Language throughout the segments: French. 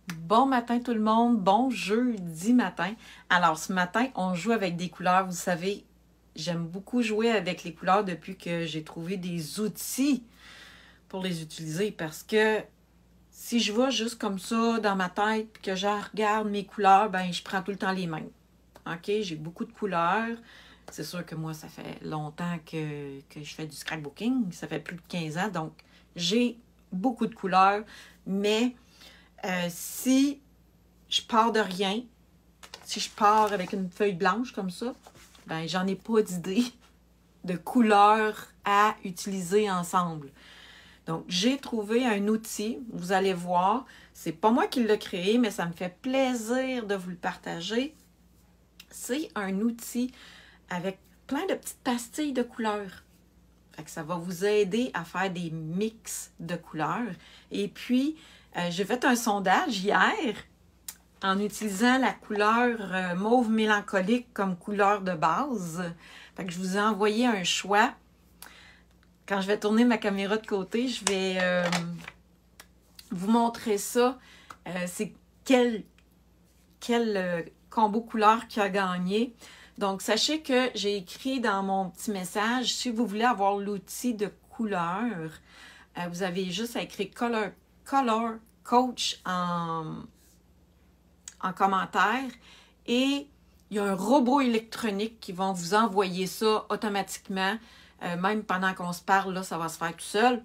Bon matin tout le monde, bon jeudi matin. Alors ce matin, on joue avec des couleurs. Vous savez, j'aime beaucoup jouer avec les couleurs depuis que j'ai trouvé des outils pour les utiliser parce que si je vais juste comme ça dans ma tête et que je regarde mes couleurs, ben je prends tout le temps les mêmes. OK, j'ai beaucoup de couleurs. C'est sûr que moi, ça fait longtemps que je fais du scrapbooking. Ça fait plus de 15 ans, donc j'ai beaucoup de couleurs, mais si je pars de rien, si je pars avec une feuille blanche comme ça, ben j'en ai pas d'idée de couleurs à utiliser ensemble. Donc, j'ai trouvé un outil, vous allez voir, c'est pas moi qui l'ai créé, mais ça me fait plaisir de vous le partager. C'est un outil avec plein de petites pastilles de couleurs. Fait que ça va vous aider à faire des mix de couleurs. Et puis, j'ai fait un sondage hier en utilisant la couleur mauve mélancolique comme couleur de base. Fait que je vous ai envoyé un choix. Quand je vais tourner ma caméra de côté, je vais vous montrer ça. C'est quel combo couleur qui a gagné. Donc, sachez que j'ai écrit dans mon petit message, si vous voulez avoir l'outil de couleur, vous avez juste à écrire Color Coach en commentaire et il y a un robot électronique qui va vous envoyer ça automatiquement. Même pendant qu'on se parle, là, ça va se faire tout seul.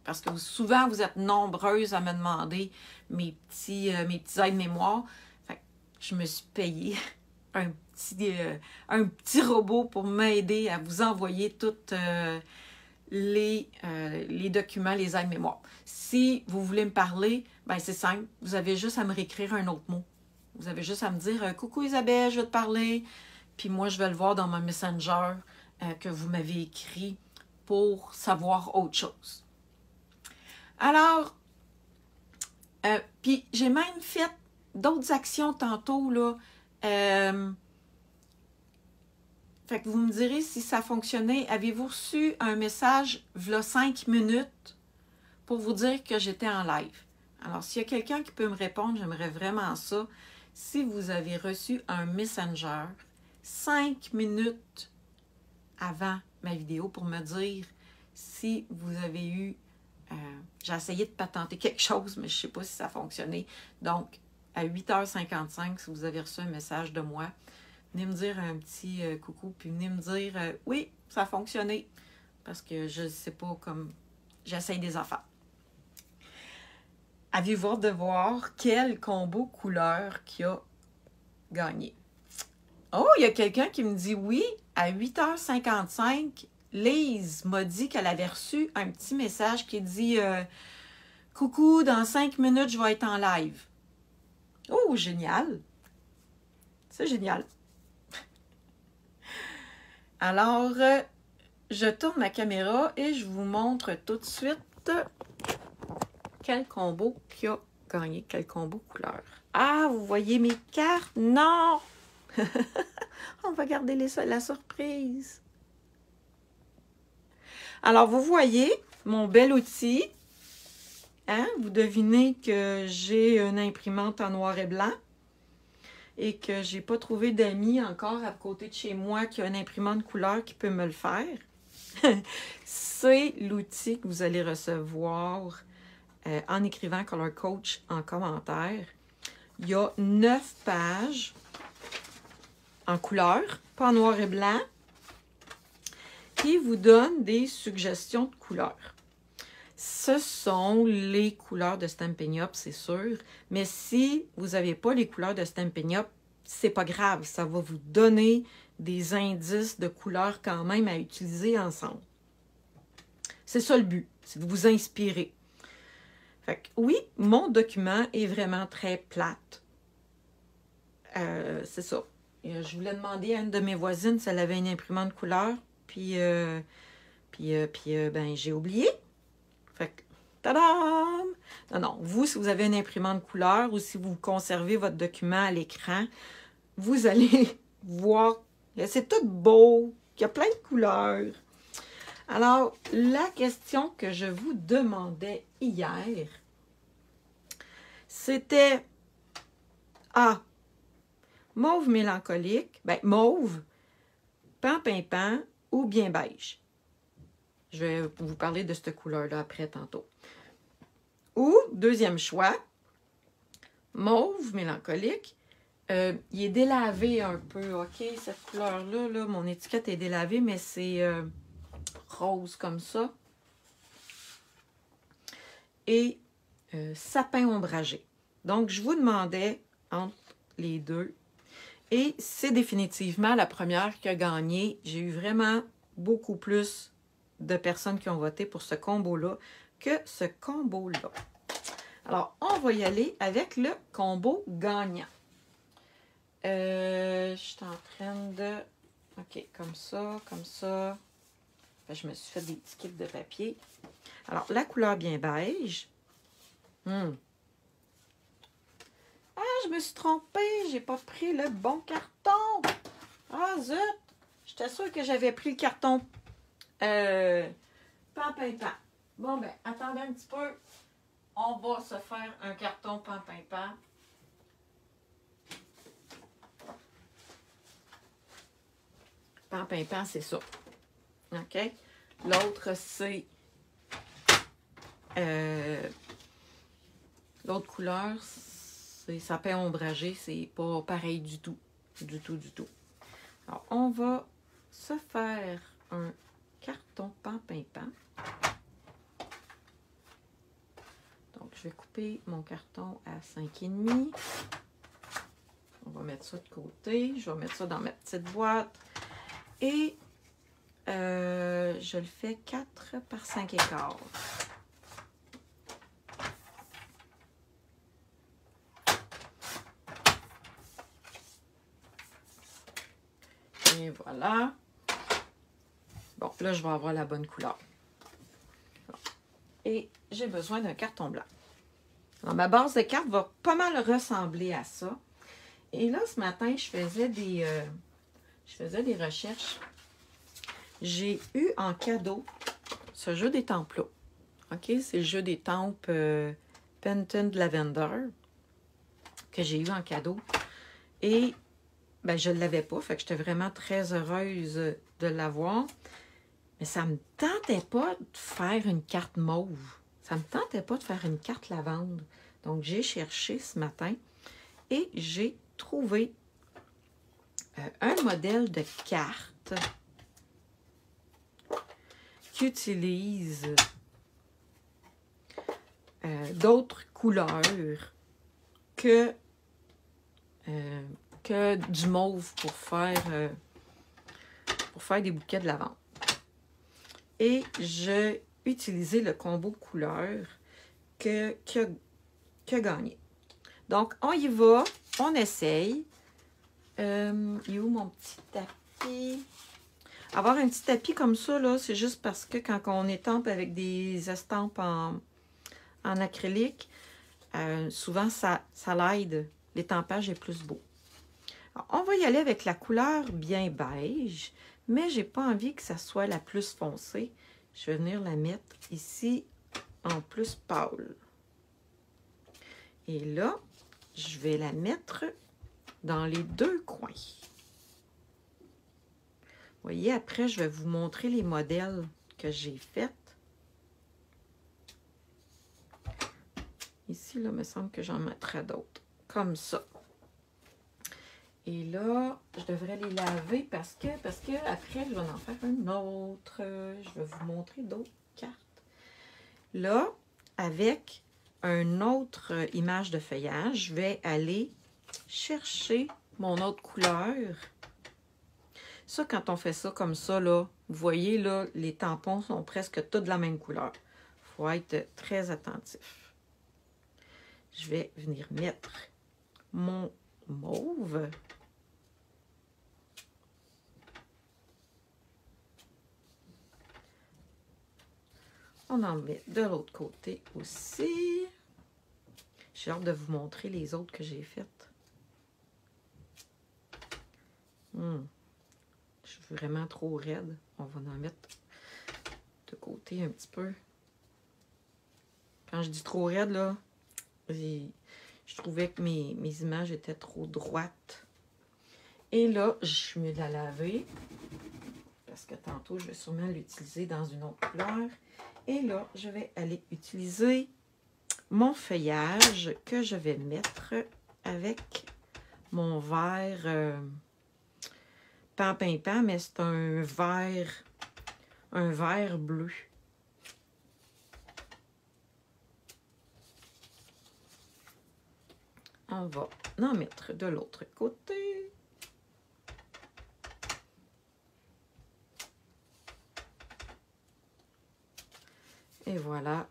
Parce que souvent, vous êtes nombreuses à me demander mes petits aides-mémoire. Je me suis payé un petit robot pour m'aider à vous envoyer toutes les documents, les aides-mémoire. Si vous voulez me parler, ben c'est simple. Vous avez juste à me réécrire un autre mot. Vous avez juste à me dire « Coucou Isabelle, je vais te parler ». Puis moi, je vais le voir dans mon Messenger que vous m'avez écrit pour savoir autre chose. Alors, puis j'ai même fait d'autres actions tantôt, là. Fait que vous me direz si ça fonctionnait. Avez-vous reçu un message, v'là 5 minutes, pour vous dire que j'étais en live? Alors, s'il y a quelqu'un qui peut me répondre, j'aimerais vraiment ça. Si vous avez reçu un Messenger 5 minutes avant ma vidéo pour me dire si vous avez eu... j'ai essayé de patenter quelque chose, mais je ne sais pas si ça a fonctionné. Donc, à 8h55, si vous avez reçu un message de moi, venez me dire un petit coucou, puis venez me dire oui, ça a fonctionné. Parce que je ne sais pas comme j'essaye des affaires. Avez-vous hâte de voir quel combo couleur qui a gagné? Oh, il y a quelqu'un qui me dit oui, à 8h55, Lise m'a dit qu'elle avait reçu un petit message qui dit coucou, dans 5 minutes, je vais être en live. Oh, génial! C'est génial. Alors, je tourne ma caméra et je vous montre tout de suite quel combo qui a gagné, quel combo couleur. Ah, vous voyez mes cartes? Non! On va garder la surprise. Alors, vous voyez mon bel outil. Hein? Vous devinez que j'ai une imprimante en noir et blanc et que je n'ai pas trouvé d'amis encore à côté de chez moi qui a une imprimante couleur qui peut me le faire. C'est l'outil que vous allez recevoir en écrivant Color Coach en commentaire. Il y a 9 pages en couleur, pas en noir et blanc, qui vous donne des suggestions de couleurs. Ce sont les couleurs de Stampin' Up, c'est sûr, mais si vous n'avez pas les couleurs de Stampin' Up, c'est pas grave, ça va vous donner des indices de couleurs quand même à utiliser ensemble. C'est ça le but, c'est de vous inspirer. Fait que, oui, mon document est vraiment très plate. C'est ça. Je voulais demander à une de mes voisines si elle avait une imprimante couleur, puis ben, j'ai oublié. Fait que, tadam! Non, non, vous, si vous avez une imprimante couleur ou si vous conservez votre document à l'écran, vous allez voir que c'est tout beau, qu'il y a plein de couleurs. Alors, la question que je vous demandais hier, C'était A, mauve mélancolique, ben mauve, pan ou bien beige. Je vais vous parler de cette couleur-là après tantôt. Ou, deuxième choix, mauve mélancolique. Il est délavé un peu, OK? Cette couleur-là, là, mon étiquette est délavée, mais c'est rose comme ça. Et sapin ombragé. Donc, je vous demandais entre les deux. Et c'est définitivement la première qui a gagné. J'ai eu vraiment beaucoup plus de personnes qui ont voté pour ce combo-là que ce combo-là. Alors, on va y aller avec le combo gagnant. Je suis en train de... OK, comme ça, comme ça. Enfin, je me suis fait des petits kits de papier. Alors, la couleur bien beige. Ah, je me suis trompée. J'ai pas pris le bon carton. Ah, zut. J'étais sûre que j'avais pris le carton pan. Bon, ben, attendez un petit peu. On va se faire un carton pan. Pan, c'est ça. OK? L'autre, c'est... l'autre couleur, c'est sapin ombragé. C'est pas pareil du tout. Du tout. Alors, on va se faire un carton pan. Donc, je vais couper mon carton à 5,5. On va mettre ça de côté. Je vais mettre ça dans ma petite boîte. Et je le fais 4 par 5,25. Et voilà. Bon, là, je vais avoir la bonne couleur. Bon. Et j'ai besoin d'un carton blanc. Alors, ma base de carte va pas mal ressembler à ça. Et là, ce matin, je faisais des recherches. J'ai eu en cadeau ce jeu d'étampes-là. OK? C'est le jeu d'étampes Penton Lavender que j'ai eu en cadeau. Et ben, je ne l'avais pas, fait que j'étais vraiment très heureuse de l'avoir. Mais ça ne me tentait pas de faire une carte mauve. Ça ne me tentait pas de faire une carte lavande. Donc, j'ai cherché ce matin et j'ai trouvé un modèle de carte qui utilise d'autres couleurs que du mauve pour faire des bouquets de lavande. Et j'ai utilisé le combo couleur qui a gagné. Donc, on y va, on essaye. Il est où mon petit tapis? Avoir un petit tapis comme ça, là, c'est juste parce que quand on étampe avec des estampes en acrylique, souvent, ça l'aide. L'étampage est plus beau. Alors, on va y aller avec la couleur bien beige, mais j'ai pas envie que ça soit la plus foncée. Je vais venir la mettre ici en plus pâle. Et là, je vais la mettre dans les deux coins. Vous voyez, après, je vais vous montrer les modèles que j'ai faits. Ici, là, il me semble que j'en mettrai d'autres. Comme ça. Et là, je devrais les laver parce que après, je vais en faire un autre. Je vais vous montrer d'autres cartes. Là, avec une autre image de feuillage, je vais aller chercher mon autre couleur. Ça, quand on fait ça comme ça, là, vous voyez, là, les tampons sont presque tous de la même couleur. Il faut être très attentif. Je vais venir mettre mon mauve. On en met de l'autre côté aussi. J'ai hâte de vous montrer les autres que j'ai faites. Je suis vraiment trop raide. On va en mettre de côté un petit peu. Quand je dis trop raide, là, Je trouvais que mes images étaient trop droites. Et là, je suis mieux de la laver. Parce que tantôt, je vais sûrement l'utiliser dans une autre couleur. Et là, je vais aller utiliser mon feuillage que je vais mettre avec mon vert pan, mais c'est un vert bleu. On va en mettre de l'autre côté. Et voilà.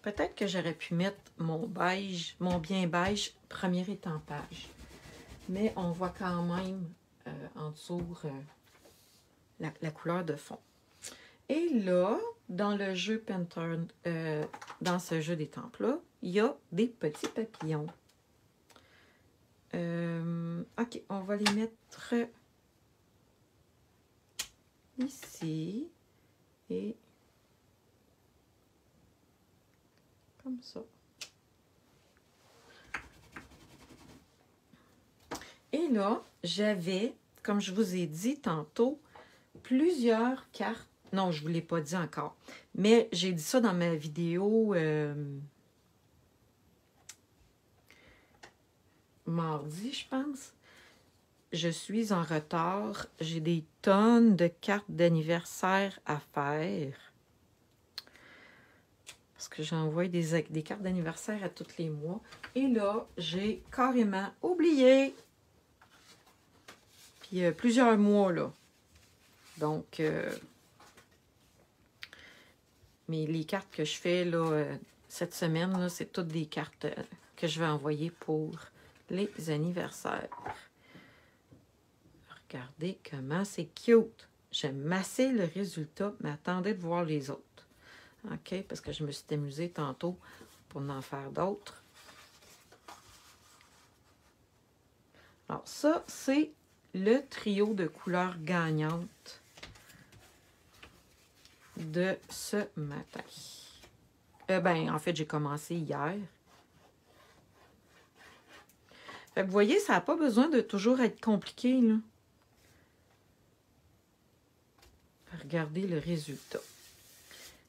Peut-être que j'aurais pu mettre mon beige, mon bien beige, premier étampage. Mais on voit quand même en dessous la couleur de fond. Et là, dans le jeu Pattern, dans ce jeu d'étampes-là, il y a des petits papillons. OK, on va les mettre ici et comme ça. Et là, j'avais, comme je vous ai dit tantôt, plusieurs cartes. Non, je ne vous l'ai pas dit encore. Mais j'ai dit ça dans ma vidéo mardi, je pense. Je suis en retard. J'ai des tonnes de cartes d'anniversaire à faire. Parce que j'envoie des cartes d'anniversaire à tous les mois. Et là, j'ai carrément oublié. Puis plusieurs mois, là. Donc, mais les cartes que je fais, là, cette semaine, là, c'est toutes des cartes que je vais envoyer pour les anniversaires. Regardez comment c'est cute. J'aime assez le résultat, mais attendez de voir les autres. OK? Parce que je me suis amusée tantôt pour en faire d'autres. Alors, ça, c'est le trio de couleurs gagnantes de ce matin. Ben, en fait, j'ai commencé hier. Fait que vous voyez, ça n'a pas besoin de toujours être compliqué, là. Regardez le résultat.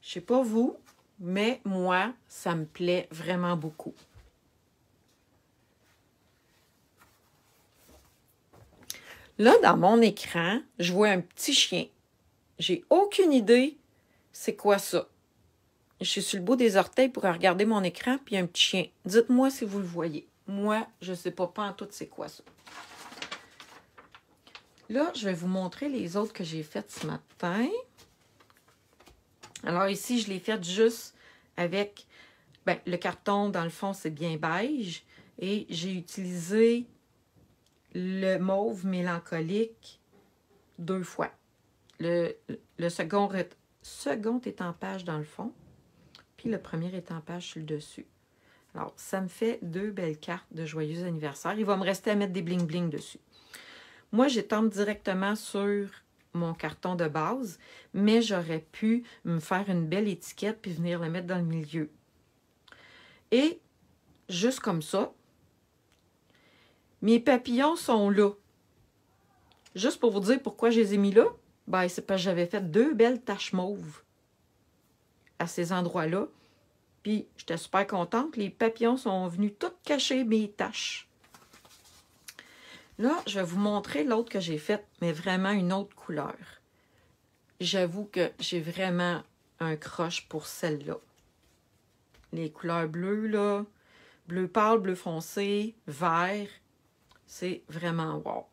Je sais pas vous, mais moi, ça me plaît vraiment beaucoup. Là, dans mon écran, je vois un petit chien. J'ai aucune idée c'est quoi ça. Je suis sur le bout des orteils pour regarder mon écran, puis il y a un petit chien. Dites-moi si vous le voyez. Moi, je ne sais pas en tout c'est quoi ça. Là, je vais vous montrer les autres que j'ai faites ce matin. Alors ici, je l'ai faite juste avec le carton, dans le fond, c'est bien beige. Et j'ai utilisé le mauve mélancolique 2 fois. Le second étampage dans le fond, puis le premier étampage sur le dessus. Alors, ça me fait 2 belles cartes de joyeux anniversaire. Il va me rester à mettre des bling-bling dessus. Moi, j'étampe directement sur mon carton de base, mais j'aurais pu me faire une belle étiquette puis venir la mettre dans le milieu. Et, juste comme ça, mes papillons sont là. Juste pour vous dire pourquoi je les ai mis là, ben, c'est parce que j'avais fait 2 belles taches mauves à ces endroits-là. Puis, j'étais super contente. Les papillons sont venus tout cacher mes taches. Là, je vais vous montrer l'autre que j'ai faite, mais vraiment une autre couleur. J'avoue que j'ai vraiment un croche pour celle-là. Les couleurs bleues, là, bleu pâle, bleu foncé, vert, c'est vraiment wow.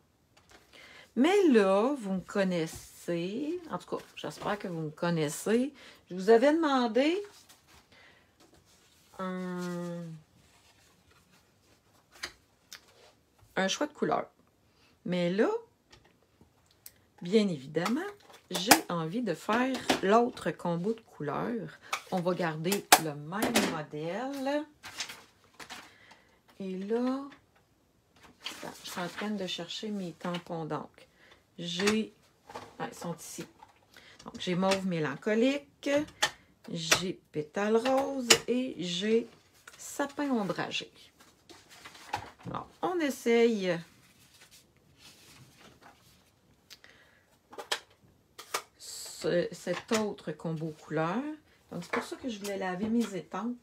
Mais là, vous me connaissez, en tout cas, j'espère que vous me connaissez. Je vous avais demandé un choix de couleur. Mais là, bien évidemment, j'ai envie de faire l'autre combo de couleurs. On va garder le même modèle. Et là, je suis en train de chercher mes tampons d'encre. J'ai... Ah, ils sont ici. Donc, j'ai mauve mélancolique, j'ai pétale rose et j'ai sapin ombragé. Alors, on essaye cet autre combo couleur. Donc, c'est pour ça que je voulais laver mes étampes.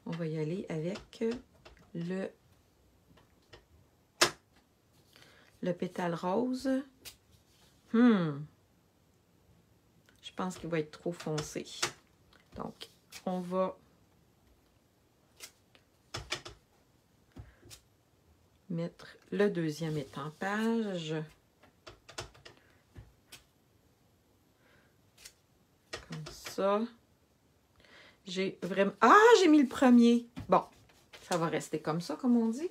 On va y aller avec le pétale rose. Je pense qu'il va être trop foncé. Donc, on va mettre le deuxième étampage. Comme ça. J'ai vraiment... Ah, j'ai mis le premier. Bon, ça va rester comme ça, comme on dit.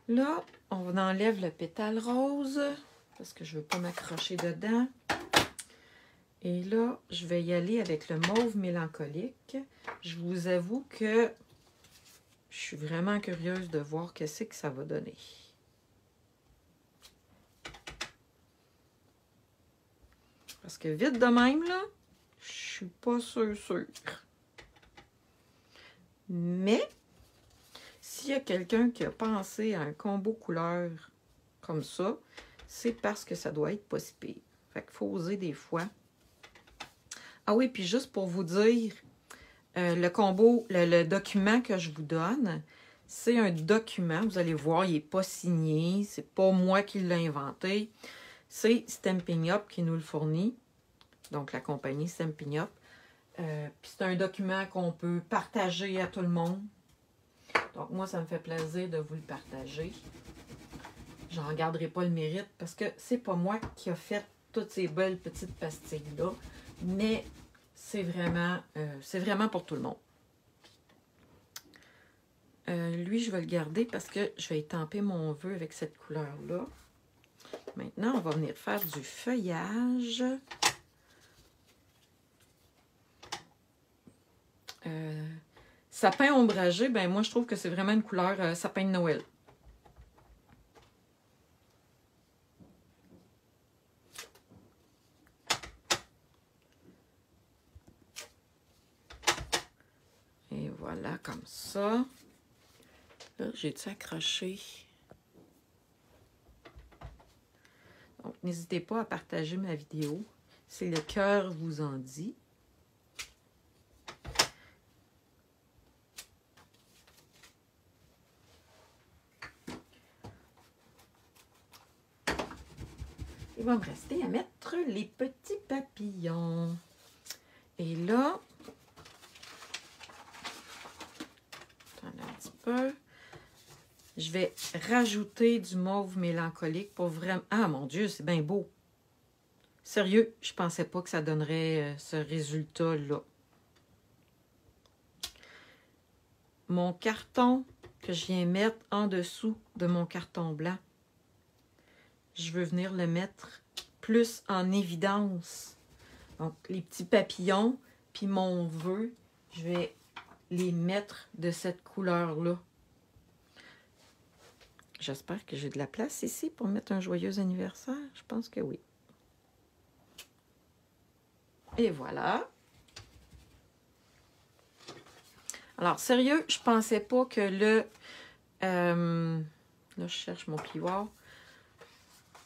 Là, on enlève le pétale rose parce que je ne veux pas m'accrocher dedans. Et là, je vais y aller avec le mauve mélancolique. Je vous avoue que je suis vraiment curieuse de voir qu'est-ce que ça va donner. Parce que vite de même, là, je suis pas sûre. Mais, s'il y a quelqu'un qui a pensé à un combo couleur comme ça, c'est parce que ça doit être pas si pire. Fait qu'il faut oser des fois. Ah oui, puis juste pour vous dire, le combo, le document que je vous donne, c'est un document. Vous allez voir, il n'est pas signé. C'est pas moi qui l'ai inventé. C'est Stampin' Up qui nous le fournit. Donc, la compagnie Stampin' Up. Puis c'est un document qu'on peut partager à tout le monde. Donc, moi, ça me fait plaisir de vous le partager. J'en garderai pas le mérite parce que c'est pas moi qui a fait toutes ces belles petites pastilles-là. Mais c'est vraiment pour tout le monde. Lui, je vais le garder parce que je vais étamper mon vœu avec cette couleur-là. Maintenant, on va venir faire du feuillage. Sapin ombragé, ben moi, je trouve que c'est vraiment une couleur sapin de Noël. Et voilà, comme ça. Là, j'ai-tu accroché? Donc, n'hésitez pas à partager ma vidéo si le cœur vous en dit. Il va me rester à mettre les petits papillons. Et là, attendez un petit peu. Je vais rajouter du mauve mélancolique pour vraiment... Ah, mon Dieu, c'est bien beau. Sérieux, je ne pensais pas que ça donnerait ce résultat-là. Mon carton que je viens mettre en dessous de mon carton blanc, je veux venir le mettre plus en évidence. Donc, les petits papillons, puis mon vœu, je vais les mettre de cette couleur-là. J'espère que j'ai de la place ici pour mettre un joyeux anniversaire. Je pense que oui. Et voilà. Alors, sérieux, je pensais pas que le... là, je cherche mon plioir.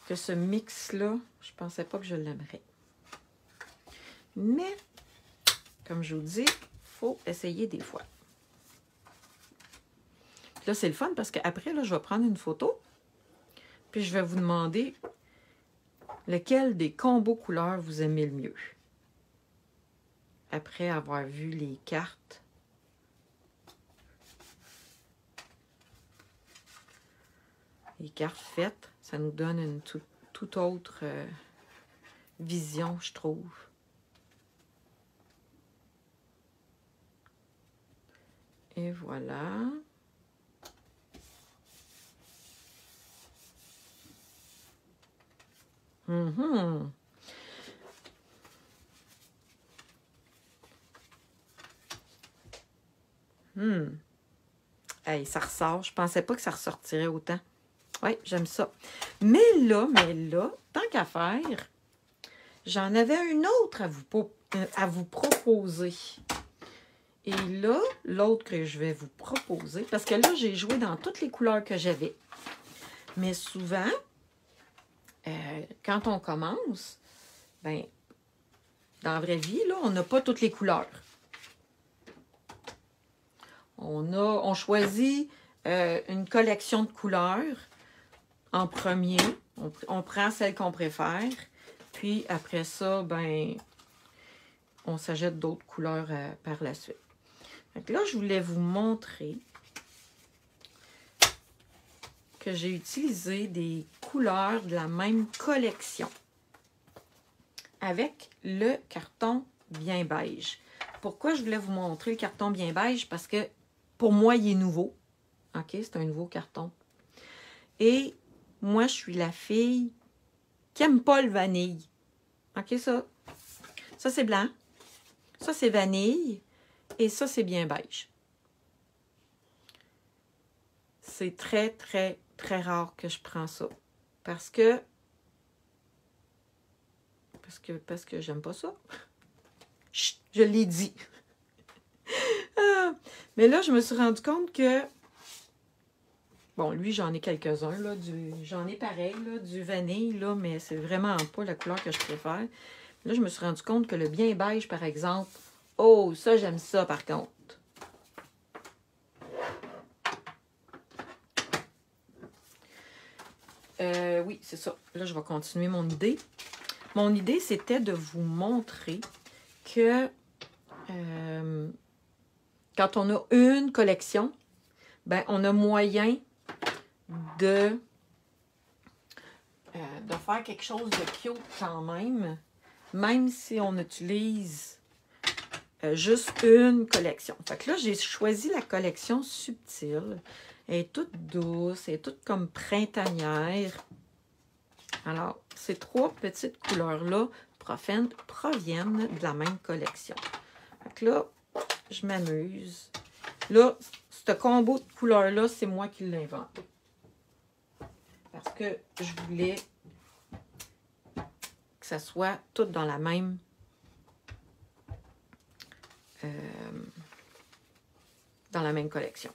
Que ce mix-là, je pensais pas que je l'aimerais. Mais, comme je vous dis, il faut essayer des fois. Là, c'est le fun parce qu'après, là, je vais prendre une photo. Puis, je vais vous demander lequel des combos couleurs vous aimez le mieux. Après avoir vu les cartes. Les cartes faites, ça nous donne une toute autre vision, je trouve. Et voilà. Hey, ça ressort. Je pensais pas que ça ressortirait autant. Oui, j'aime ça. Mais là, tant qu'à faire, j'en avais une autre à vous proposer. Et là, l'autre que je vais vous proposer, parce que là, j'ai joué dans toutes les couleurs que j'avais. Mais souvent, quand on commence, ben, dans la vraie vie, là, on n'a pas toutes les couleurs. On choisit une collection de couleurs en premier. On prend celle qu'on préfère. Puis après ça, ben, on s'achète d'autres couleurs par la suite. Donc là, je voulais vous montrer que j'ai utilisé des couleurs de la même collection avec le carton bien beige. Pourquoi je voulais vous montrer le carton bien beige? Parce que pour moi, il est nouveau. OK, c'est un nouveau carton. Et moi, je suis la fille qui n'aime pas le vanille. OK, ça c'est blanc. Ça, c'est vanille. Et ça, c'est bien beige. C'est très, très, très rare que je prends ça. Parce que j'aime pas ça. Chut, je l'ai dit. Mais là, je me suis rendu compte que... Bon, lui, j'en ai quelques-uns, là. J'en ai pareil, là, du vanille, là, mais c'est vraiment pas la couleur que je préfère. Là, je me suis rendu compte que le bien beige, par exemple, oh, ça, j'aime ça, par contre. Oui, c'est ça. Là, je vais continuer mon idée. Mon idée, c'était de vous montrer que quand on a une collection, ben, on a moyen de faire quelque chose de cute quand même si on utilise juste une collection. Fait que là, j'ai choisi la collection subtile. Elle est toute douce, elle est toute comme printanière. Alors, ces trois petites couleurs-là proviennent de la même collection. Fait que là, je m'amuse. Là, ce combo de couleurs-là, c'est moi qui l'ai inventé. Parce que je voulais que ça soit tout dans la même collection.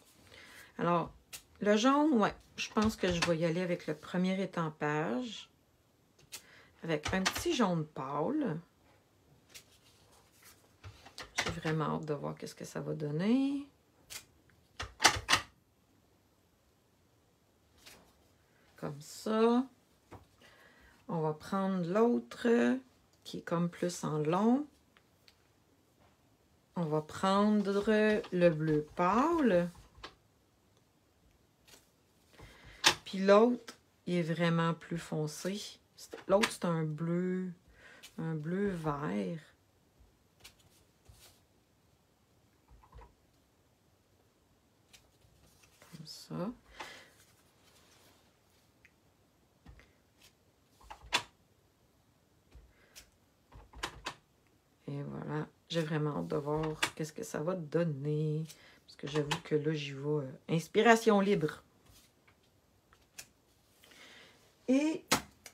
Alors, le jaune, ouais, je pense que je vais y aller avec le premier étampage. Avec un petit jaune pâle. J'ai vraiment hâte de voir qu'est-ce que ça va donner. Comme ça. On va prendre l'autre qui est comme plus en long. On va prendre le bleu pâle. Puis l'autre, il est vraiment plus foncé. L'autre, c'est un bleu vert. Comme ça. Et voilà. J'ai vraiment hâte de voir qu'est-ce que ça va donner. Parce que j'avoue que là, j'y vais inspiration libre. Et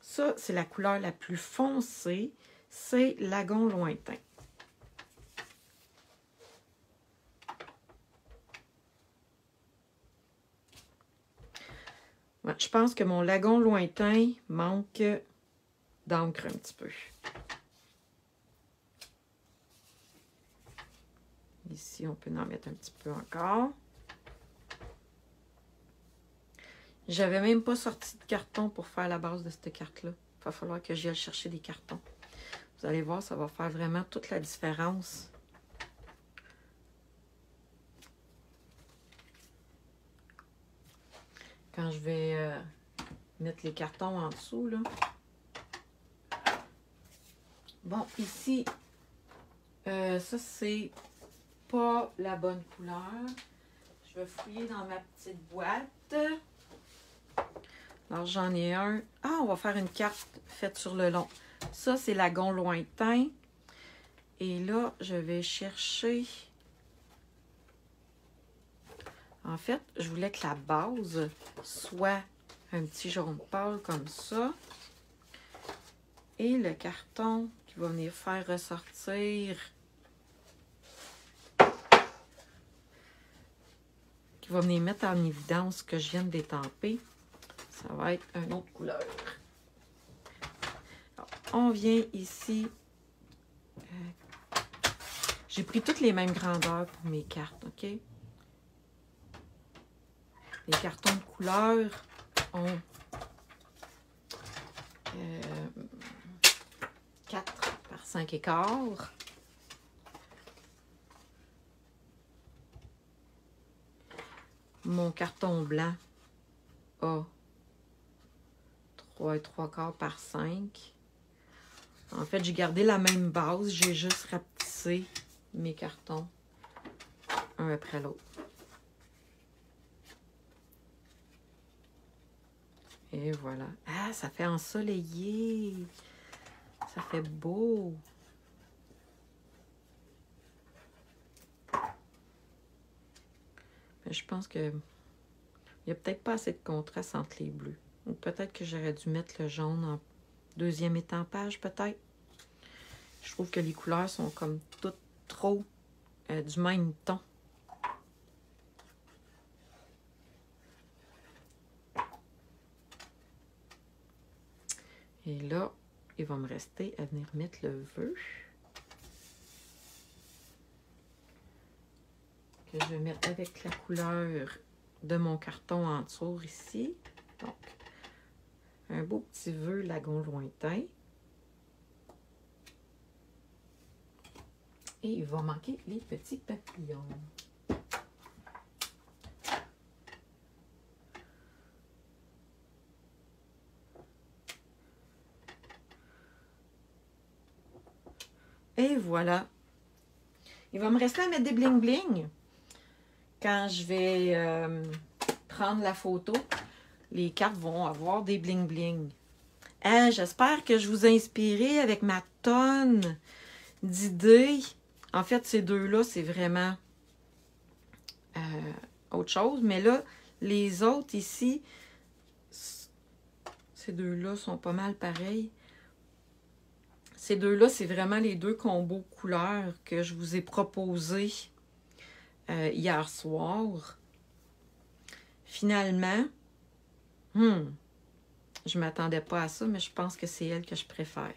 ça, c'est la couleur la plus foncée. C'est Lagon Lointain. Ouais, je pense que mon Lagon Lointain manque d'encre un petit peu. Ici, on peut en mettre un petit peu encore. J'avais même pas sorti de carton pour faire la base de cette carte-là. Il va falloir que j'y aille chercher des cartons. Vous allez voir, ça va faire vraiment toute la différence. Quand je vais mettre les cartons en dessous, là. Bon, ici, ça, c'est pas la bonne couleur. Je vais fouiller dans ma petite boîte. Alors, j'en ai un. Ah, on va faire une carte faite sur le long. Ça, c'est Lagon Lointain. Et là, je vais chercher... En fait, je voulais que la base soit un petit jaune pâle comme ça. Et le carton qui va venir faire ressortir qui va venir mettre en évidence ce que je viens de détamper, ça va être une autre couleur. Alors, on vient ici. J'ai pris toutes les mêmes grandeurs pour mes cartes, OK? Les cartons de couleur ont 4 par 5 écarts. Mon carton blanc a 3 et 3 quarts par 5. En fait, j'ai gardé la même base. J'ai juste rapetissé mes cartons un après l'autre. Et voilà. Ah, ça fait ensoleillé. Ça fait beau. Mais je pense que il n'y a peut-être pas assez de contraste entre les bleus. Ou peut-être que j'aurais dû mettre le jaune en deuxième étampage, peut-être. Je trouve que les couleurs sont comme toutes trop du même ton. Et là, il va me rester à venir mettre le vœu. Que je vais mettre avec la couleur de mon carton en dessous ici. Donc, un beau petit vœu lagon lointain. Et il va manquer les petits papillons. Et voilà. Il va me rester à mettre des bling-bling. Quand je vais prendre la photo, les cartes vont avoir des bling-bling. J'espère que je vous ai inspiré avec ma tonne d'idées. En fait, ces deux-là, c'est vraiment autre chose. Mais là, les autres ici, ces deux-là sont pas mal pareils. Ces deux-là, c'est vraiment les deux combos couleurs que je vous ai proposés hier soir. Finalement, je ne m'attendais pas à ça, mais je pense que c'est elle que je préfère.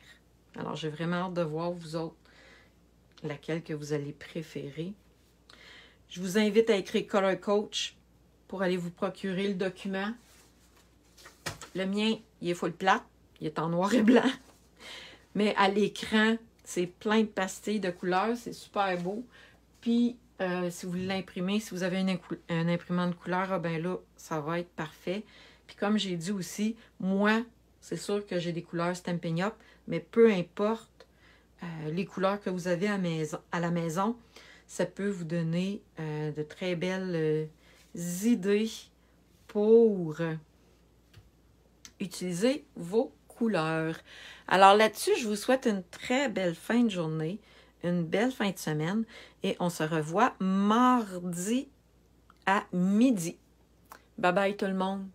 Alors, j'ai vraiment hâte de voir, vous autres, laquelle que vous allez préférer. Je vous invite à écrire Color Coach pour aller vous procurer le document. Le mien, il est full plate. Il est en noir et blanc. Mais à l'écran, c'est plein de pastilles de couleurs. C'est super beau. Puis, si vous l'imprimez, si vous avez un imprimant de couleur, ben là, ça va être parfait. Puis comme j'ai dit aussi, moi, c'est sûr que j'ai des couleurs Stampin' Up, mais peu importe les couleurs que vous avez à la maison, ça peut vous donner de très belles idées pour utiliser vos couleurs. Alors là-dessus, je vous souhaite une très belle fin de journée, une belle fin de semaine et on se revoit mardi à midi. Bye bye tout le monde!